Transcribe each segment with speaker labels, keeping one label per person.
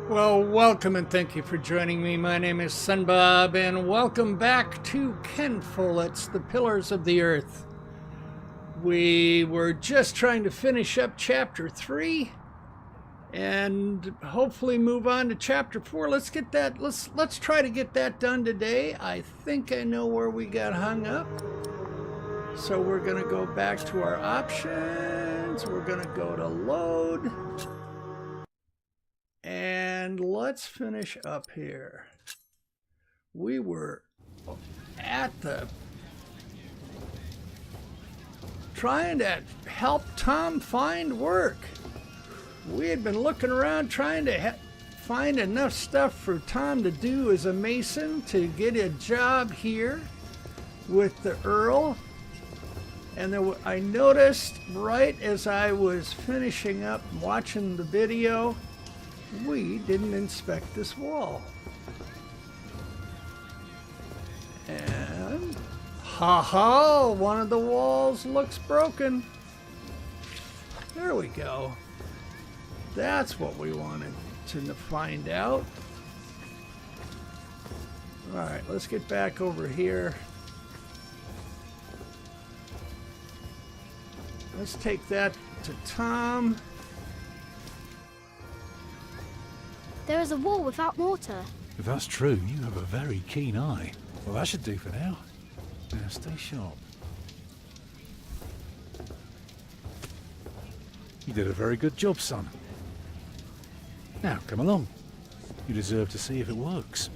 Speaker 1: Well, welcome and thank you for joining me. My name is Sunbob, and welcome back to Ken Follett's The Pillars of the Earth. We were just trying to finish up Chapter 3 and hopefully move on to Chapter 4. Let's try to get that done today. I think I know where we got hung up. So we're going to go back to our options. We're going to go to load. And let's finish up here. We were at trying to help Tom find work. We had been looking around trying to find enough stuff for Tom to do as a mason to get a job here with the Earl. And I noticed right as I was finishing up watching the video, we didn't inspect this wall. And ha, one of the walls looks broken. There we go. That's what we wanted to find out. All right, let's get back over here. Let's take that to Tom.
Speaker 2: There is a wall without mortar.
Speaker 3: If that's true, you have a very keen eye. Well, that should do for now. Now, stay sharp. You did a very good job, son. Now, come along. You deserve to see if it works.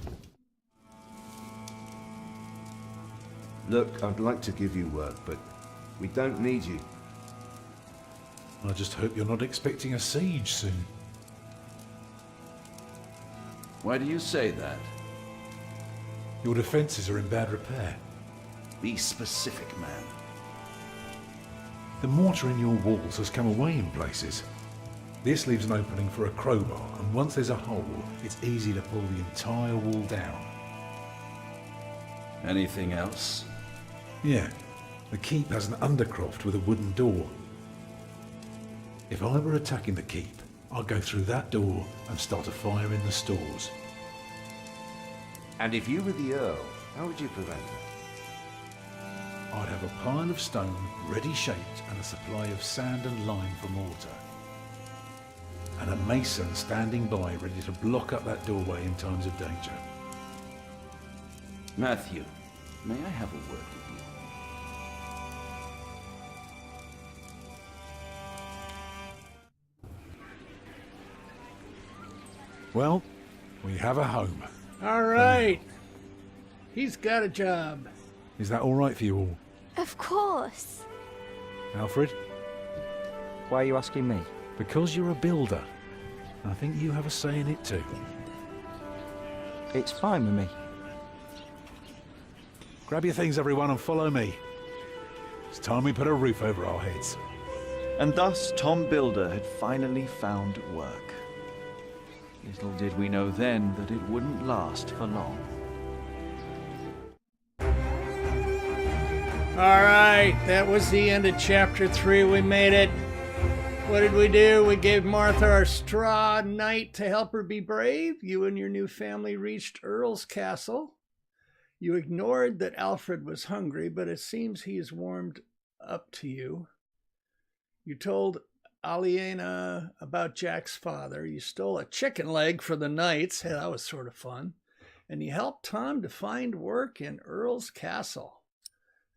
Speaker 4: Look, I'd like to give you work, but we don't need you.
Speaker 3: I just hope you're not expecting a siege soon.
Speaker 5: Why do you say that?
Speaker 3: Your defences are in bad repair.
Speaker 5: Be specific, man.
Speaker 3: The mortar in your walls has come away in places. This leaves an opening for a crowbar, and once there's a hole, it's easy to pull the entire wall down.
Speaker 5: Anything else?
Speaker 3: Yeah, the keep has an undercroft with a wooden door. If I were attacking the keep, I'd go through that door and start a fire in the stores.
Speaker 4: And if you were the Earl, how would you prevent that?
Speaker 3: I'd have a pile of stone ready shaped and a supply of sand and lime for mortar. And a mason standing by ready to block up that doorway in times of danger.
Speaker 5: Matthew, may I have a word with you?
Speaker 3: Well, we have a home.
Speaker 1: All right. He's got a job.
Speaker 3: Is that all right for you all?
Speaker 2: Of course.
Speaker 3: Alfred?
Speaker 6: Why are you asking me?
Speaker 3: Because you're a builder. I think you have a say in it too.
Speaker 6: It's fine with me.
Speaker 3: Grab your things, everyone, and follow me. It's time we put a roof over our heads.
Speaker 7: And thus Tom Builder had finally found work. Little did we know then that it wouldn't last for long.
Speaker 1: All right, that was the end of Chapter 3. We made it. What did we do? We gave Martha our straw knight to help her be brave. You and your new family reached Earl's castle. You ignored that Alfred was hungry, but it seems he is warmed up to you. You told Aliena about Jack's father. You stole a chicken leg for the knights. Hey, that was sort of fun. And you helped Tom to find work in Earl's castle.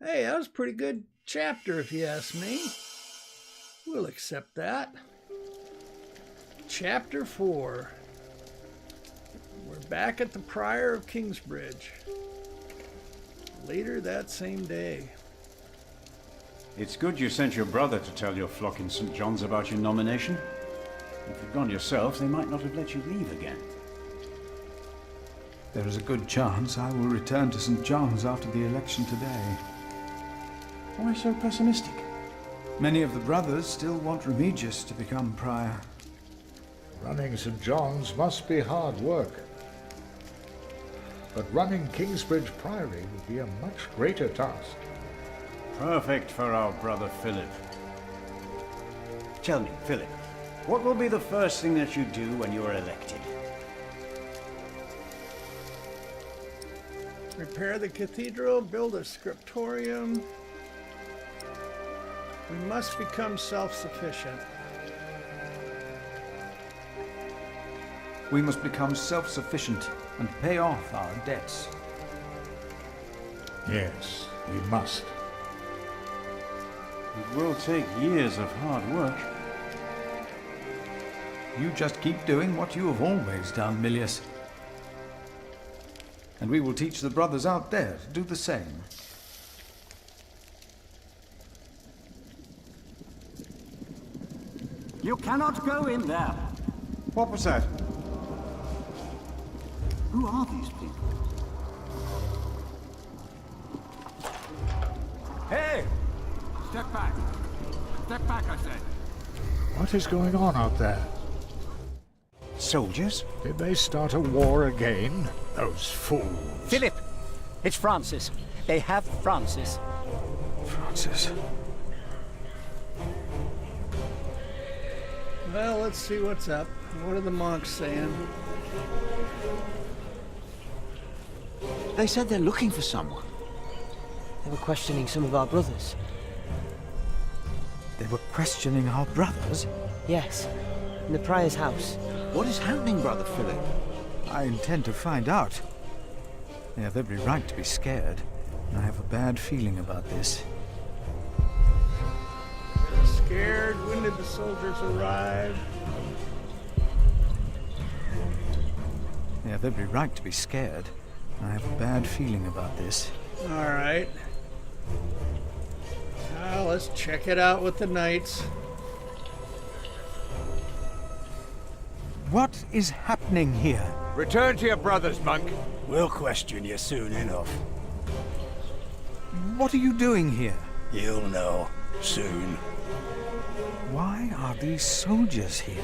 Speaker 1: Hey, that was a pretty good chapter, if you ask me. We'll accept that. Chapter 4. We're back at the Prior of Kingsbridge. Later that same day.
Speaker 8: It's good you sent your brother to tell your flock in St. John's about your nomination. If you'd gone yourself, they might not have let you leave again.
Speaker 9: There is a good chance I will return to St. John's after the election today.
Speaker 8: Why so pessimistic?
Speaker 9: Many of the brothers still want Remigius to become prior.
Speaker 10: Running St. John's must be hard work. But running Kingsbridge Priory would be a much greater task.
Speaker 8: Perfect for our brother Philip. Tell me, Philip, what will be the first thing that you do when you are elected?
Speaker 1: Repair the cathedral, build a scriptorium. We must become self-sufficient.
Speaker 9: We must become self-sufficient and pay off our debts.
Speaker 10: Yes, we must.
Speaker 8: It will take years of hard work.
Speaker 9: You just keep doing what you have always done, Milius. And we will teach the brothers out there to do the same.
Speaker 11: You cannot go in there.
Speaker 8: What was that?
Speaker 11: Who are these people? Hey! Step back. Step back, I said.
Speaker 10: What is going on out there?
Speaker 11: Soldiers?
Speaker 10: Did they start a war again? Those fools.
Speaker 11: Philip! It's Francis. They have Francis.
Speaker 9: Francis.
Speaker 1: Well, let's see what's up. What are the monks saying?
Speaker 11: They said they're looking for someone.
Speaker 6: They were questioning some of our brothers.
Speaker 11: They were questioning our brothers?
Speaker 6: Yes, in the Prior's house.
Speaker 11: What is happening, Brother Philip? I intend to find out. They have every right to be scared, and I have a bad feeling about this.
Speaker 1: Scared? When did the soldiers arrive?
Speaker 11: They have every right to be scared, and I have a bad feeling about this.
Speaker 1: Alright. Now let's check it out with the knights.
Speaker 11: What is happening here?
Speaker 12: Return to your brothers, monk.
Speaker 11: We'll question you soon enough. What are you doing here?
Speaker 12: You'll know soon.
Speaker 11: Why are these soldiers here?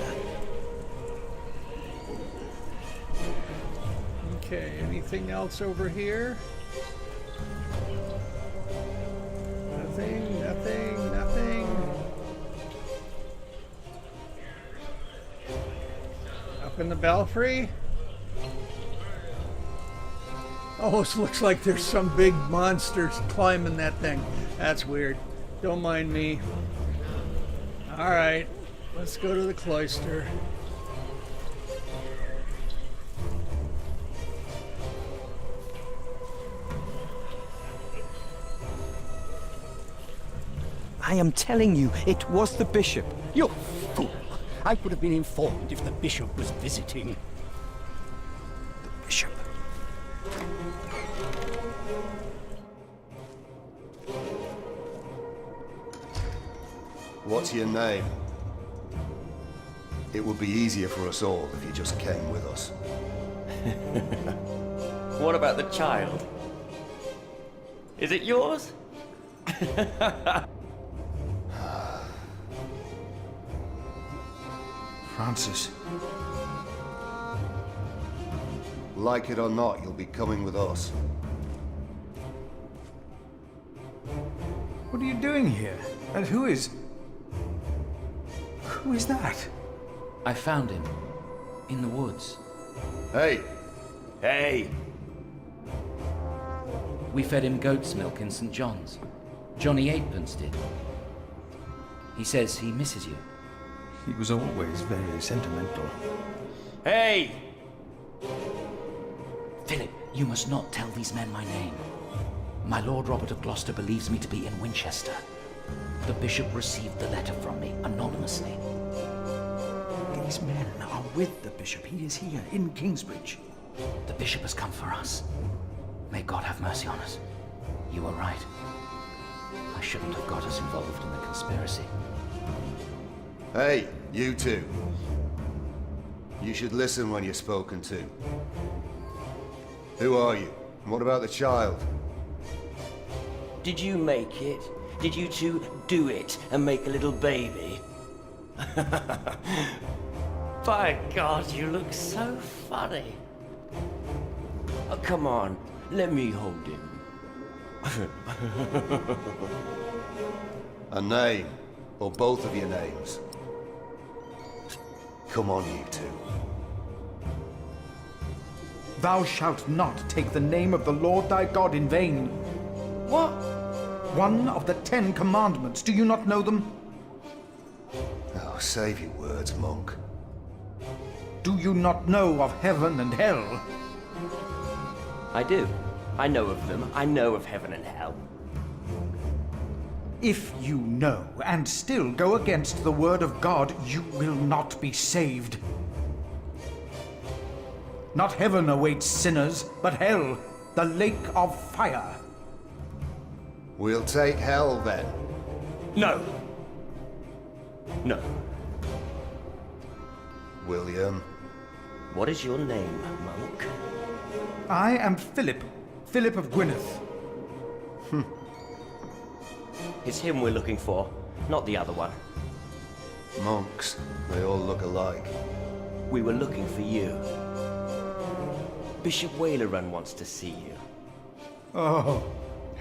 Speaker 1: Okay, anything else over here? Nothing, nothing, nothing. Up in the belfry? Oh, it looks like there's some big monsters climbing that thing. That's weird. Don't mind me. Alright, let's go to the cloister.
Speaker 11: I am telling you, it was the bishop.
Speaker 12: You fool! I would have been informed if the bishop was visiting.
Speaker 11: The bishop.
Speaker 13: What's your name? It would be easier for us all if you just came with us.
Speaker 14: What about the child? Is it yours?
Speaker 11: Francis.
Speaker 13: Like it or not, you'll be coming with us.
Speaker 9: What are you doing here? And who is... Who is that?
Speaker 14: I found him. In the woods.
Speaker 13: Hey!
Speaker 14: Hey! We fed him goat's milk in St. John's. Johnny Eightpence did. He says he misses you.
Speaker 9: He was always very sentimental.
Speaker 14: Hey! Philip, you must not tell these men my name. My Lord Robert of Gloucester believes me to be in Winchester. The bishop received the letter from me, anonymously.
Speaker 11: These men are with the bishop. He is here, in Kingsbridge.
Speaker 14: The bishop has come for us. May God have mercy on us. You were right. I shouldn't have got us involved in the conspiracy.
Speaker 13: Hey, you two. You should listen when you're spoken to. Who are you? And what about the child?
Speaker 15: Did you make it? Did you two do it and make a little baby? By God, you look so funny. Oh, come on, let me hold him.
Speaker 13: A name, or both of your names. Come on, you two.
Speaker 11: Thou shalt not take the name of the Lord thy God in vain.
Speaker 15: What?
Speaker 11: One of the 10 commandments. Do you not know them?
Speaker 13: Oh, save your words, monk.
Speaker 11: Do you not know of heaven and hell?
Speaker 15: I do. I know of them. I know of heaven and hell.
Speaker 11: If you know and still go against the word of God, you will not be saved. Not heaven awaits sinners, but hell, the lake of fire.
Speaker 13: We'll take hell then.
Speaker 15: No. No.
Speaker 13: William.
Speaker 15: What is your name, monk?
Speaker 11: I am Philip of Gwynedd.
Speaker 15: It's him we're looking for, not the other one.
Speaker 13: Monks, they all look alike.
Speaker 15: We were looking for you. Bishop Wailerun wants to see you.
Speaker 11: Oh.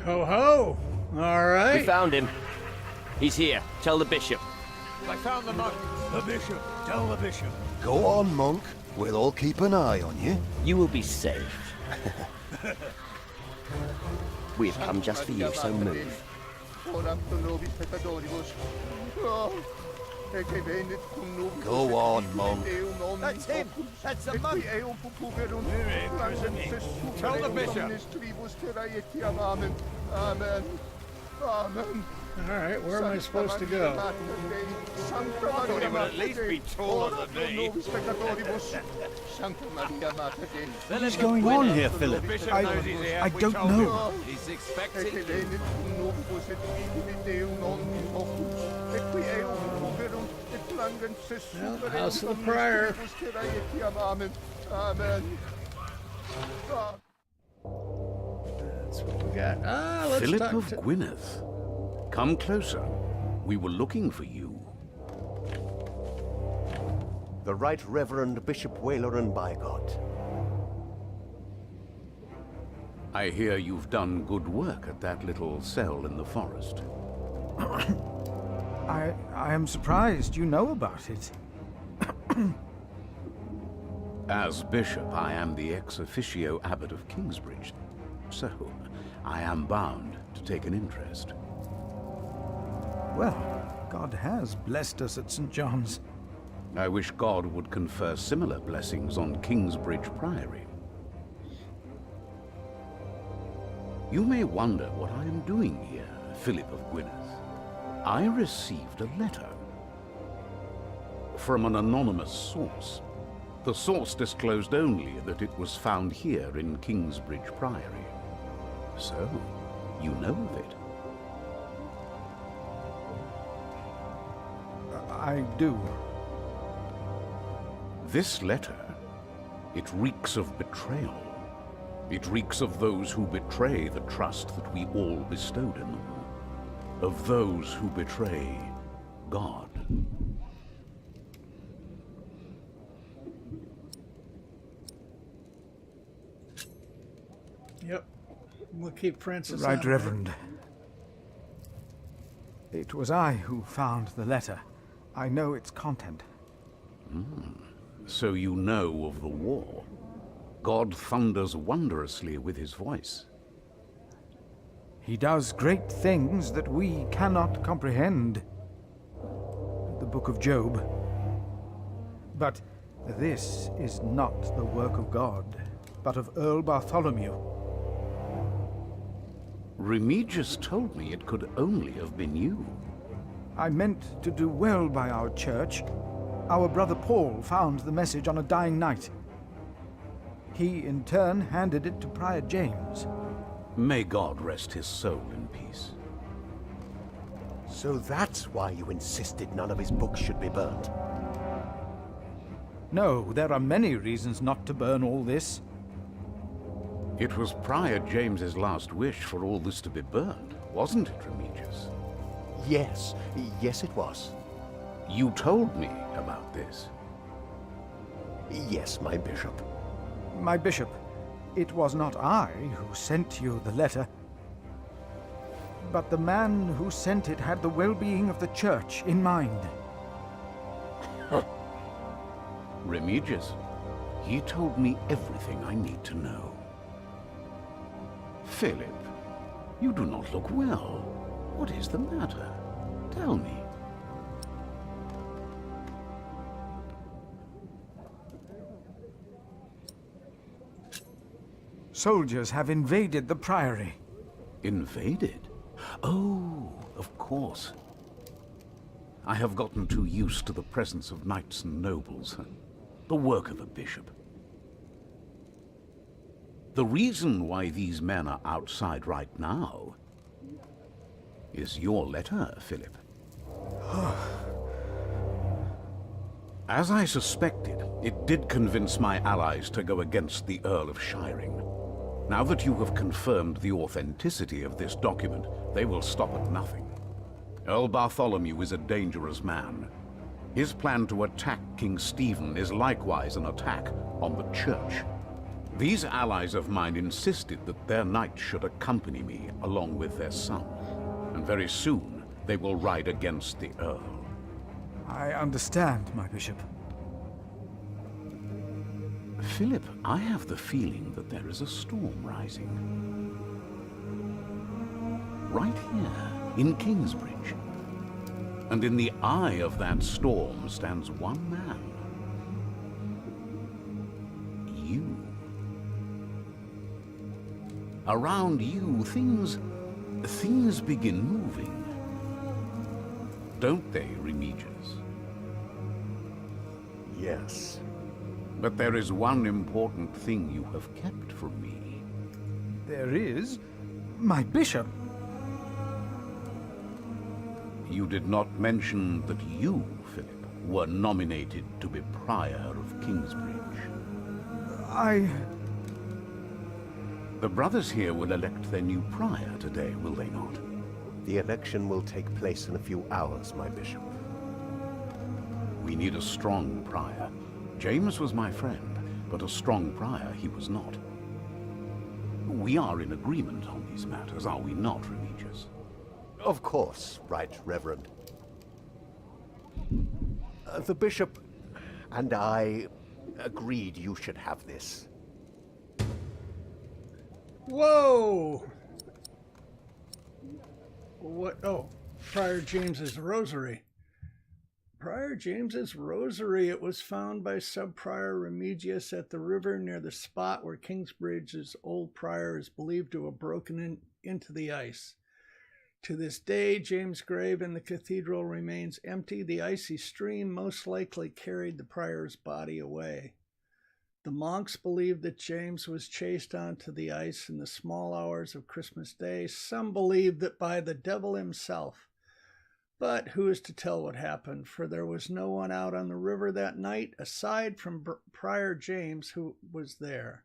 Speaker 1: Ho ho! All right.
Speaker 15: We found him. He's here. Tell the bishop.
Speaker 12: I found the monk. The bishop. Tell the bishop.
Speaker 13: Go on, monk. We'll all keep an eye on you.
Speaker 15: You will be safe. We have come just for you, so move.
Speaker 13: Go on, monk.
Speaker 12: That's him. That's the monk. Tell the bishop.
Speaker 13: Amen. Amen.
Speaker 1: All right, where am I supposed to go?
Speaker 12: I thought he would at least be taller than me.
Speaker 7: What's going on here, Philip?
Speaker 11: I don't know.
Speaker 12: He's expecting
Speaker 1: Well, House of the Prior.
Speaker 13: Amen.
Speaker 1: That's what we got. Let's
Speaker 16: Philip
Speaker 1: talk
Speaker 16: of
Speaker 1: to...
Speaker 16: Gwynedd. Come closer. We were looking for you.
Speaker 17: The Right Reverend Bishop Wailerun by God.
Speaker 16: I hear you've done good work at that little cell in the forest.
Speaker 11: I am surprised you know about it.
Speaker 16: As bishop, I am the ex officio abbot of Kingsbridge, so I am bound to take an interest.
Speaker 11: Well, God has blessed us at St. John's.
Speaker 16: I wish God would confer similar blessings on Kingsbridge Priory. You may wonder what I am doing here, Philip of Gwynedd. I received a letter from an anonymous source. The source disclosed only that it was found here in Kingsbridge Priory. So, you know of it.
Speaker 11: I do.
Speaker 16: This letter, it reeks of betrayal. It reeks of those who betray the trust that we all bestowed in them. Of those who betray God.
Speaker 1: Yep. We'll keep Francis
Speaker 11: Right,
Speaker 1: on.
Speaker 11: Reverend. It was I who found the letter. I know its content.
Speaker 16: So you know of the war. God thunders wondrously with his voice.
Speaker 11: He does great things that we cannot comprehend. The Book of Job. But this is not the work of God, but of Earl Bartholomew.
Speaker 16: Remigius told me it could only have been you.
Speaker 11: I meant to do well by our church. Our brother Paul found the message on a dying night. He, in turn, handed it to Prior James.
Speaker 16: May God rest his soul in peace.
Speaker 17: So that's why you insisted none of his books should be burnt.
Speaker 11: No, there are many reasons not to burn all this.
Speaker 16: It was Prior James's last wish for all this to be burned, wasn't it, Remigius?
Speaker 17: Yes, yes it was.
Speaker 16: You told me about this.
Speaker 17: Yes, my bishop.
Speaker 11: My bishop, it was not I who sent you the letter, but the man who sent it had the well-being of the church in mind.
Speaker 16: Remigius, He told me everything I need to know. Philip, you do not look well. What is the matter? Tell me.
Speaker 11: Soldiers have invaded the priory.
Speaker 16: Invaded? Oh, of course. I have gotten too used to the presence of knights and nobles, the work of a bishop. The reason why these men are outside right now is your letter, Philip. As I suspected, it did convince my allies to go against the Earl of Shiring. Now that you have confirmed the authenticity of this document, they will stop at nothing. Earl Bartholomew is a dangerous man. His plan to attack King Stephen is likewise an attack on the Church. These allies of mine insisted that their knights should accompany me along with their son, and very soon they will ride against the Earl.
Speaker 11: I understand, my bishop.
Speaker 16: Philip, I have the feeling that there is a storm rising. Right here, in Kingsbridge. And in the eye of that storm stands one man. You. Around you, things begin moving. Don't they, Remigius?
Speaker 17: Yes.
Speaker 16: But there is one important thing you have kept from me.
Speaker 11: There is? My bishop?
Speaker 16: You did not mention that you, Philip, were nominated to be Prior of Kingsbridge. The brothers here will elect their new prior today, will they not?
Speaker 17: The election will take place in a few hours, my bishop.
Speaker 16: We need a strong prior. James was my friend, but a strong prior he was not. We are in agreement on these matters, are we not, Remigius?
Speaker 17: Of course, Right Reverend. The bishop and I agreed you should have this.
Speaker 1: Whoa! What? Oh, Prior James's rosary. Prior James's rosary. It was found by Sub-Prior Remigius at the river near the spot where Kingsbridge's old prior is believed to have broken into the ice. To this day, James' grave in the cathedral remains empty. The icy stream most likely carried the prior's body away. The monks believe that James was chased onto the ice in the small hours of Christmas Day. Some believe that by the devil himself. But who is to tell what happened? For there was no one out on the river that night, aside from Prior James, who was there.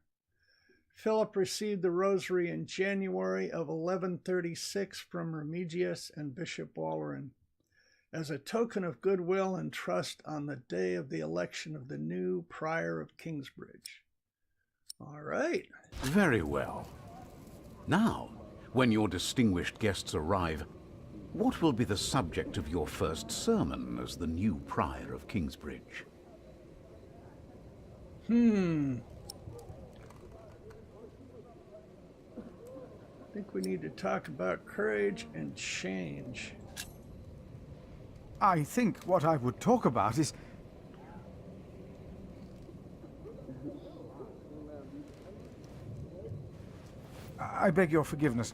Speaker 1: Philip received the rosary in January of 1136 from Remigius and Bishop Walleran as a token of goodwill and trust on the day of the election of the new Prior of Kingsbridge. All right.
Speaker 16: Very well. Now, when your distinguished guests arrive, what will be the subject of your first sermon as the new Prior of Kingsbridge?
Speaker 1: I think we need to talk about courage and change.
Speaker 11: I think what I would talk about is... I beg your forgiveness,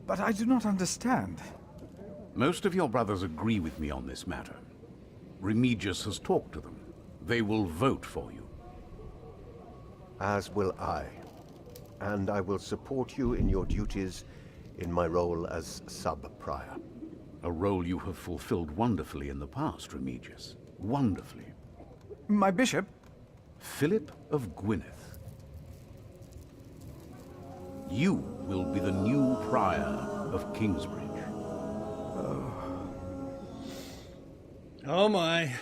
Speaker 11: but I do not understand.
Speaker 16: Most of your brothers agree with me on this matter. Remigius has talked to them. They will vote for you.
Speaker 17: As will I. And I will support you in your duties in my role as sub-prior.
Speaker 16: A role you have fulfilled wonderfully in the past, Remigius. Wonderfully.
Speaker 11: My bishop?
Speaker 16: Philip of Gwynedd. You will be the new Prior of Kingsbridge.
Speaker 1: Oh my.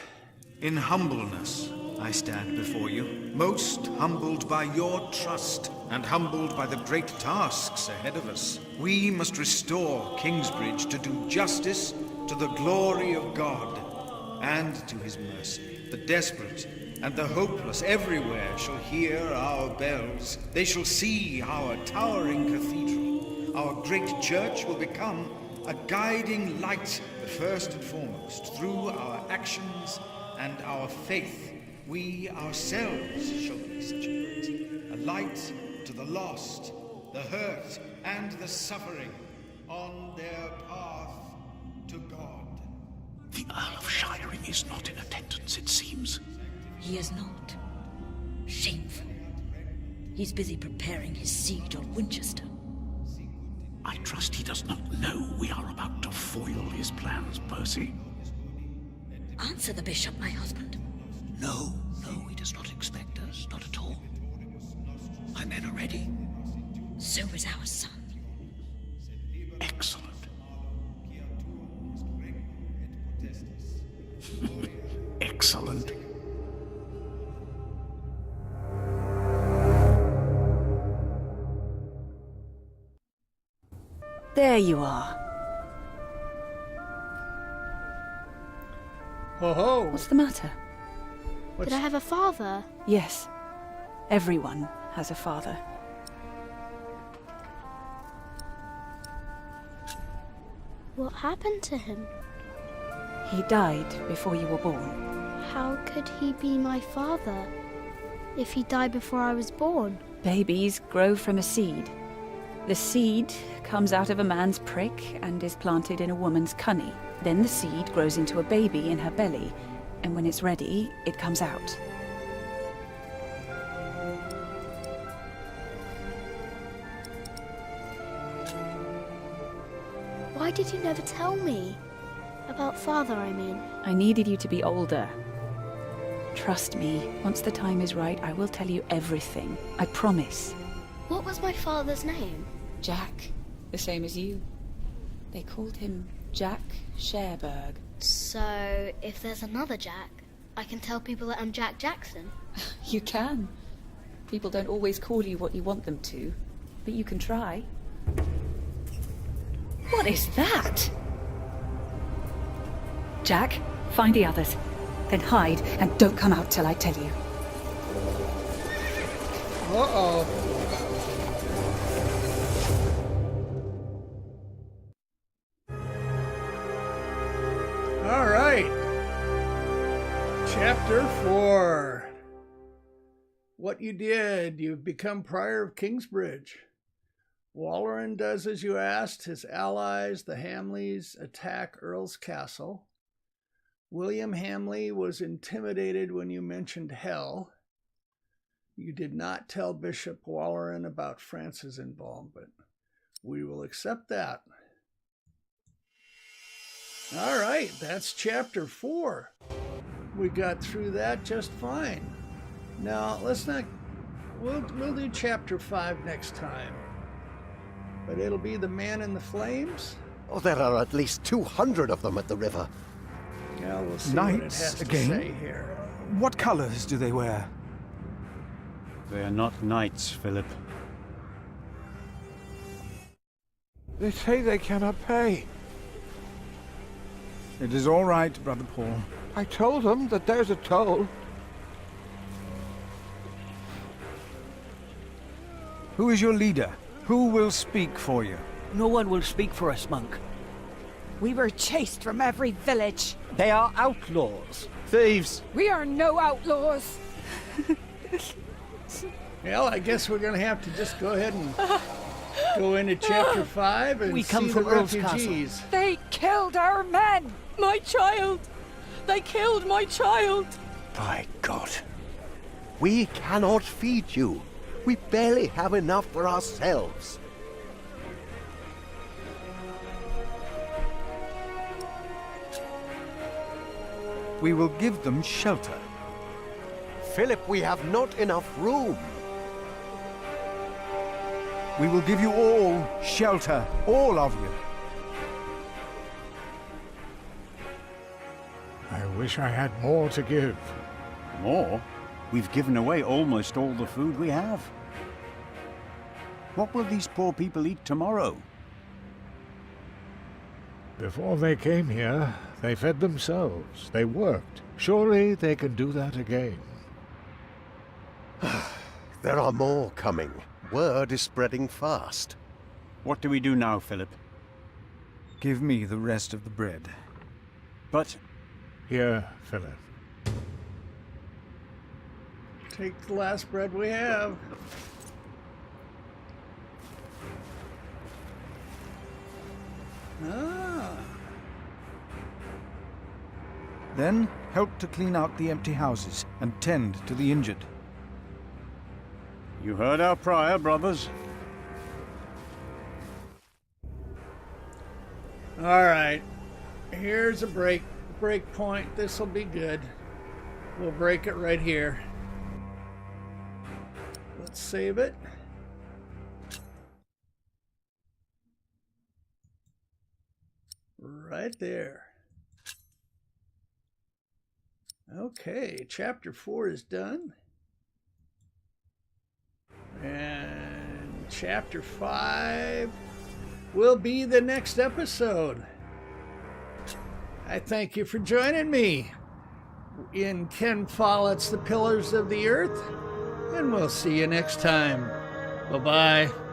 Speaker 18: In humbleness, I stand before you, most humbled by your trust and humbled by the great tasks ahead of us. We must restore Kingsbridge to do justice to the glory of God and to his mercy. The desperate and the hopeless everywhere shall hear our bells. They shall see our towering cathedral. Our great church will become a guiding light, but first and foremost, through our actions and our faith, we ourselves shall be such a light to the lost, the hurt, and the suffering on their path to God.
Speaker 16: The Earl of Shiring is not in attendance, it seems.
Speaker 19: He is not. Shameful. He's busy preparing his siege on Winchester.
Speaker 16: I trust he does not know we are about to foil his plans, Percy.
Speaker 19: Answer the bishop, my husband.
Speaker 16: No, he does not expect us, not at all. My men are ready.
Speaker 19: So is our son.
Speaker 16: Excellent. Excellent.
Speaker 20: There you are.
Speaker 1: Ho-ho!
Speaker 20: What's the matter?
Speaker 2: Did I have a father?
Speaker 20: Yes. Everyone has a father.
Speaker 2: What happened to him?
Speaker 20: He died before you were born.
Speaker 2: How could he be my father if he died before I was born?
Speaker 20: Babies grow from a seed. The seed comes out of a man's prick and is planted in a woman's cunny. Then the seed grows into a baby in her belly, and when it's ready, it comes out.
Speaker 2: Why did you never tell me? About father, I mean.
Speaker 20: I needed you to be older. Trust me, once the time is right, I will tell you everything. I promise.
Speaker 2: What was my father's name?
Speaker 20: Jack, the same as you. They called him Jack Sherberg.
Speaker 2: So, if there's another Jack, I can tell people that I'm Jack Jackson?
Speaker 20: You can. People don't always call you what you want them to, but you can try. What is that? Jack, find the others. Then hide and don't come out till I tell you.
Speaker 1: Uh-oh. All right. Chapter 4. What you did. You've become Prior of Kingsbridge. Walleran does as you asked. His allies, the Hamleys, attack Earl's castle. William Hamley was intimidated when you mentioned hell. You did not tell Bishop Walleran about France's involvement. We will accept that. All right, that's chapter 4. We got through that just fine. Now, let's not... We'll do chapter 5 next time. But it'll be the Man in the Flames?
Speaker 17: Oh, there are at least 200 of them at the river.
Speaker 1: Yeah, we'll see
Speaker 11: Knights
Speaker 1: what it has to
Speaker 11: again?
Speaker 1: say here.
Speaker 11: What colors do they wear?
Speaker 8: They are not knights, Philip.
Speaker 10: They say they cannot pay.
Speaker 11: It is all right, Brother Paul.
Speaker 10: I told them that there's a toll.
Speaker 11: Who is your leader? Who will speak for you?
Speaker 12: No one will speak for us, monk.
Speaker 21: We were chased from every village.
Speaker 12: They are outlaws.
Speaker 8: Thieves!
Speaker 21: We are no outlaws.
Speaker 1: Well, I guess we're going to have to just go ahead and go into chapter 5 and
Speaker 12: We come
Speaker 1: see
Speaker 12: from
Speaker 1: the
Speaker 12: Earl's
Speaker 1: refugees.
Speaker 21: They killed our men. My child. They killed my child.
Speaker 8: By God.
Speaker 17: We cannot feed you. We barely have enough for ourselves.
Speaker 11: We will give them shelter.
Speaker 17: Philip, we have not enough room.
Speaker 11: We will give you all shelter, all of you.
Speaker 10: I wish I had more to give.
Speaker 8: More? We've given away almost all the food we have. What will these poor people eat tomorrow?
Speaker 10: Before they came here, they fed themselves. They worked. Surely they can do that again.
Speaker 17: There are more coming. Word is spreading fast.
Speaker 8: What do we do now, Philip?
Speaker 11: Give me the rest of the bread.
Speaker 8: But...
Speaker 10: Here, Philip.
Speaker 1: Take the last bread we have. Ah.
Speaker 11: Then help to clean out the empty houses and tend to the injured.
Speaker 8: You heard our prior, brothers.
Speaker 1: All right. Here's a break point. This will be good. We'll break it right here. Let's save it. Right there. Okay, chapter 4 is done. And chapter 5 will be the next episode. I thank you for joining me in Ken Follett's The Pillars of the Earth, and we'll see you next time. Bye-bye.